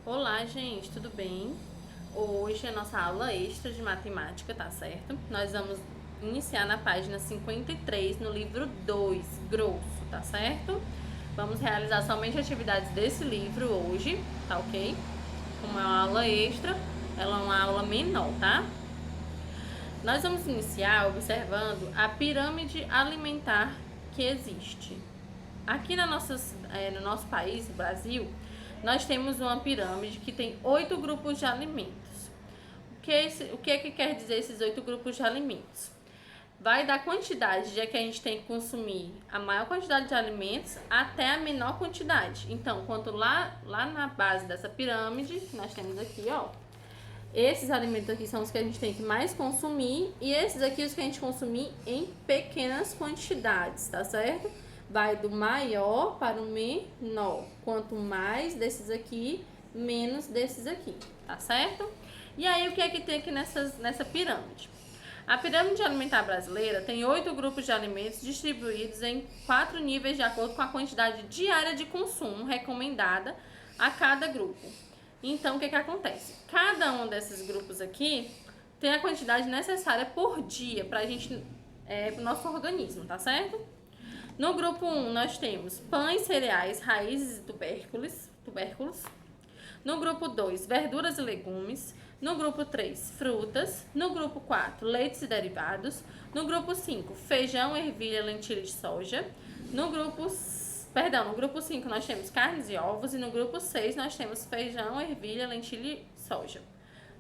Olá, gente, tudo bem? Hoje é a nossa aula extra de matemática, tá certo? Nós vamos iniciar na página 53, no livro 2, grosso, tá certo? Vamos realizar somente atividades desse livro hoje, tá ok? Como é uma aula extra, ela é uma aula menor, tá? Nós vamos iniciar observando a pirâmide alimentar que existe. Aqui no nosso país, no Brasil, nós temos uma pirâmide que tem 8 grupos de alimentos. O que é que quer dizer esses 8 grupos de alimentos? Vai da quantidade de que a gente tem que consumir a maior quantidade de alimentos até a menor quantidade. Então, quanto lá na base dessa pirâmide, que nós temos aqui, ó, esses alimentos aqui são os que a gente tem que mais consumir e esses aqui os que a gente consumir em pequenas quantidades, tá certo? Vai do maior para o menor. Quanto mais desses aqui, menos desses aqui, tá certo? E aí, o que é que tem aqui nessa pirâmide? A pirâmide alimentar brasileira tem 8 grupos de alimentos distribuídos em 4 níveis de acordo com a quantidade diária de consumo recomendada a cada grupo. Então, o que acontece? Cada um desses grupos aqui tem a quantidade necessária por dia para a gente, para o nosso organismo, tá certo? No grupo 1, nós temos pães, cereais, raízes e tubérculos. No grupo 2, verduras e legumes. No grupo 3, frutas. No grupo 4, leites e derivados. No grupo 5, feijão, ervilha, lentilha e soja. No grupo 5 nós temos carnes e ovos. E no grupo 6 nós temos feijão, ervilha, lentilha e soja.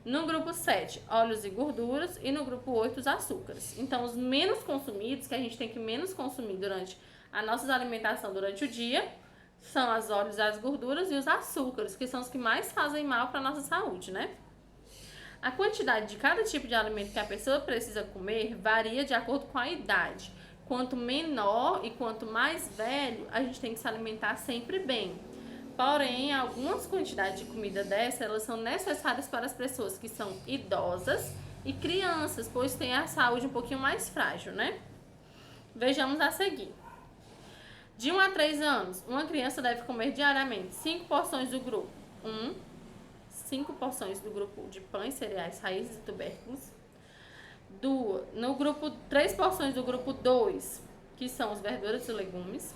No grupo 7, óleos e gorduras. E no grupo 8, os açúcares. Então, os menos consumidos, que a gente tem que menos consumir durante a nossa alimentação durante o dia, são os óleos, as gorduras e os açúcares, que são os que mais fazem mal para a nossa saúde, né? A quantidade de cada tipo de alimento que a pessoa precisa comer varia de acordo com a idade. Quanto menor e quanto mais velho, a gente tem que se alimentar sempre bem. Porém, algumas quantidades de comida dessa, elas são necessárias para as pessoas que são idosas e crianças, pois têm a saúde um pouquinho mais frágil, né? Vejamos a seguir. De 1 a 3 anos, uma criança deve comer diariamente 5 porções do grupo 1, 5 porções do grupo de pães, cereais, raízes e tubérculos. No grupo, 3 porções do grupo 2, que são as verduras e legumes.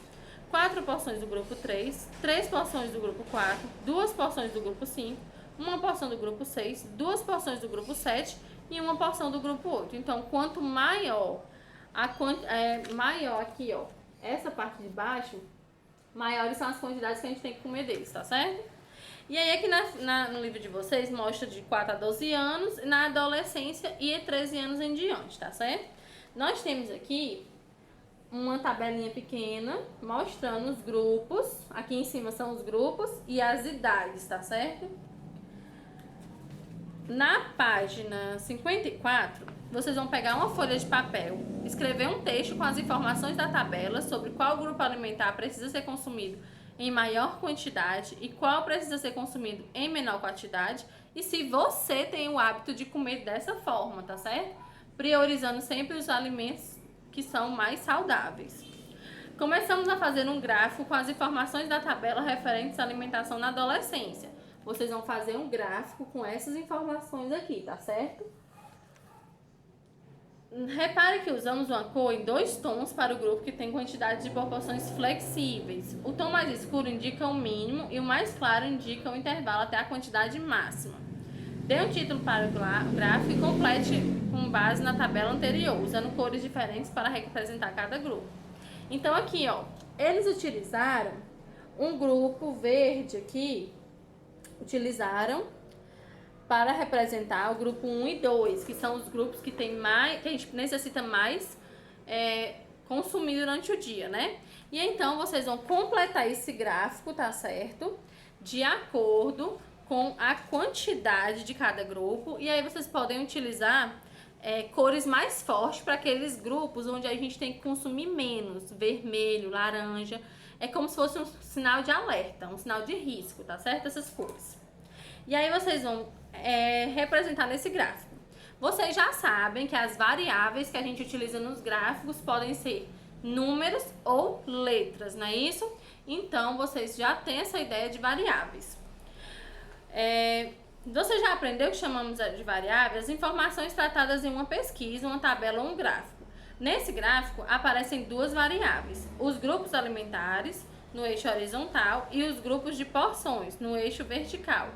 4 porções do grupo 3, 3 porções do grupo 4, 2 porções do grupo 5, 1 porção do grupo 6, 2 porções do grupo 7 e 1 porção do grupo 8. Então, quanto maior, maior aqui, ó, essa parte de baixo, maiores são as quantidades que a gente tem que comer deles, tá certo? E aí aqui no livro de vocês mostra de 4 a 12 anos, na adolescência e 13 anos em diante, tá certo? Nós temos aqui uma tabelinha pequena mostrando os grupos, aqui em cima são os grupos e as idades, tá certo? Na página 54, vocês vão pegar uma folha de papel, escrever um texto com as informações da tabela sobre qual grupo alimentar precisa ser consumido em maior quantidade e qual precisa ser consumido em menor quantidade e se você tem o hábito de comer dessa forma, tá certo? Priorizando sempre os alimentos que são mais saudáveis. Começamos a fazer um gráfico com as informações da tabela referentes à alimentação na adolescência. Vocês vão fazer um gráfico com essas informações aqui, tá certo? Repare que usamos uma cor em 2 tons para o grupo que tem quantidade de proporções flexíveis. O tom mais escuro indica o mínimo e o mais claro indica o intervalo até a quantidade máxima. Dê um título para o gráfico e complete com base na tabela anterior, usando cores diferentes para representar cada grupo. Então aqui, ó, eles utilizaram um grupo verde aqui, para representar o grupo 1 e 2, que são os grupos que tem mais, que a gente necessita mais consumir durante o dia, né? E então vocês vão completar esse gráfico, tá certo? De acordo com a quantidade de cada grupo. E aí vocês podem utilizar cores mais fortes para aqueles grupos onde a gente tem que consumir menos, vermelho, laranja. É como se fosse um sinal de alerta, um sinal de risco, tá certo? Essas cores. E aí vocês vão representar nesse gráfico. Vocês já sabem que as variáveis que a gente utiliza nos gráficos podem ser números ou letras, não é isso? Então, vocês já têm essa ideia de variáveis. Você já aprendeu que chamamos de variáveis as informações tratadas em uma pesquisa, uma tabela ou um gráfico. Nesse gráfico aparecem duas variáveis, os grupos alimentares no eixo horizontal e os grupos de porções no eixo vertical.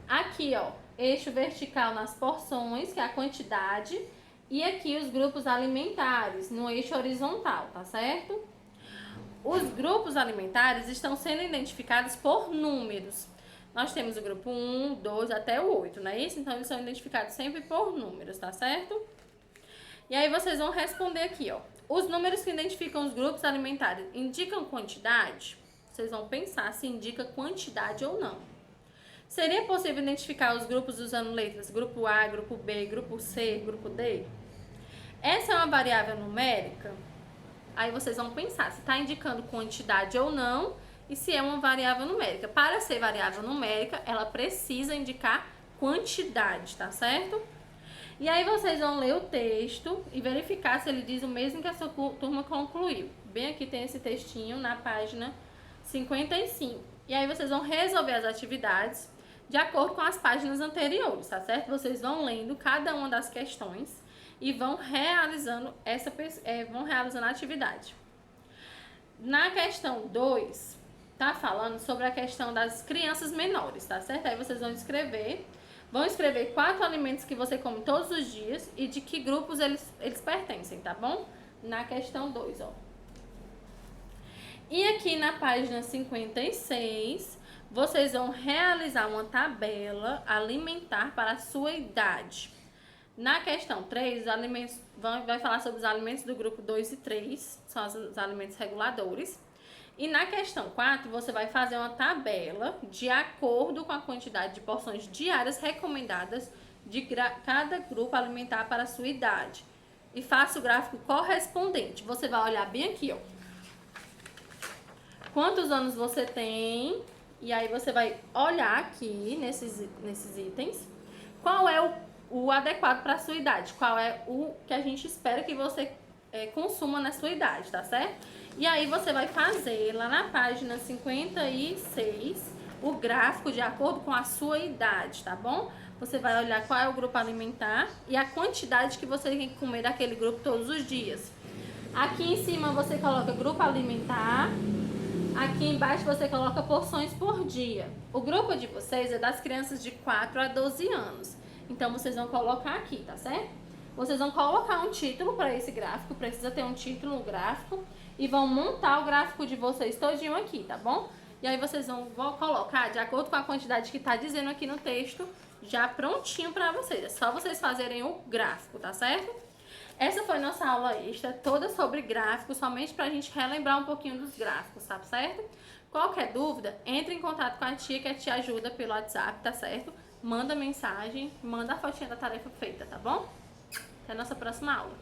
Aqui, ó, eixo vertical nas porções, que é a quantidade, e aqui os grupos alimentares no eixo horizontal, tá certo? Os grupos alimentares estão sendo identificados por números. Nós temos o grupo 1, 2 até o 8, não é isso? Então, eles são identificados sempre por números, tá certo? E aí, vocês vão responder aqui, ó. Os números que identificam os grupos alimentares indicam quantidade? Vocês vão pensar se indica quantidade ou não. Seria possível identificar os grupos usando letras grupo A, grupo B, grupo C, grupo D? Essa é uma variável numérica? Aí vocês vão pensar se está indicando quantidade ou não e se é uma variável numérica. Para ser variável numérica, ela precisa indicar quantidade, tá certo? E aí vocês vão ler o texto e verificar se ele diz o mesmo que a sua turma concluiu. Bem aqui tem esse textinho na página 55. E aí vocês vão resolver as atividades de acordo com as páginas anteriores, tá certo? Vocês vão lendo cada uma das questões e vão realizando a atividade. Na questão 2, tá falando sobre a questão das crianças menores, tá certo? Aí vocês vão escrever 4 alimentos que você come todos os dias e de que grupos eles pertencem, tá bom? Na questão 2, ó. E aqui na página 56, vocês vão realizar uma tabela alimentar para a sua idade. Na questão 3, os alimentos, vai falar sobre os alimentos do grupo 2 e 3, são os alimentos reguladores. E na questão 4, você vai fazer uma tabela de acordo com a quantidade de porções diárias recomendadas de cada grupo alimentar para a sua idade. E faça o gráfico correspondente. Você vai olhar bem aqui, ó. Quantos anos você tem? E aí você vai olhar aqui nesses itens. Qual é o adequado para a sua idade? Qual é o que a gente espera que você consuma na sua idade, tá certo? E aí você vai fazer lá na página 56 o gráfico de acordo com a sua idade, tá bom? Você vai olhar qual é o grupo alimentar e a quantidade que você tem que comer daquele grupo todos os dias. Aqui em cima você coloca grupo alimentar, aqui embaixo você coloca porções por dia. O grupo de vocês é das crianças de 4 a 12 anos. Então vocês vão colocar aqui, tá certo? Vocês vão colocar um título para esse gráfico, precisa ter um título no gráfico, e vão montar o gráfico de vocês todinho aqui, tá bom? E aí vocês vão colocar de acordo com a quantidade que tá dizendo aqui no texto, já prontinho para vocês. É só vocês fazerem o gráfico, tá certo? Essa foi nossa aula extra, toda sobre gráficos, somente pra gente relembrar um pouquinho dos gráficos, tá certo? Qualquer dúvida, entre em contato com a tia que te ajuda pelo WhatsApp, tá certo? Manda mensagem, manda a fotinha da tarefa feita, tá bom? Até a nossa próxima aula.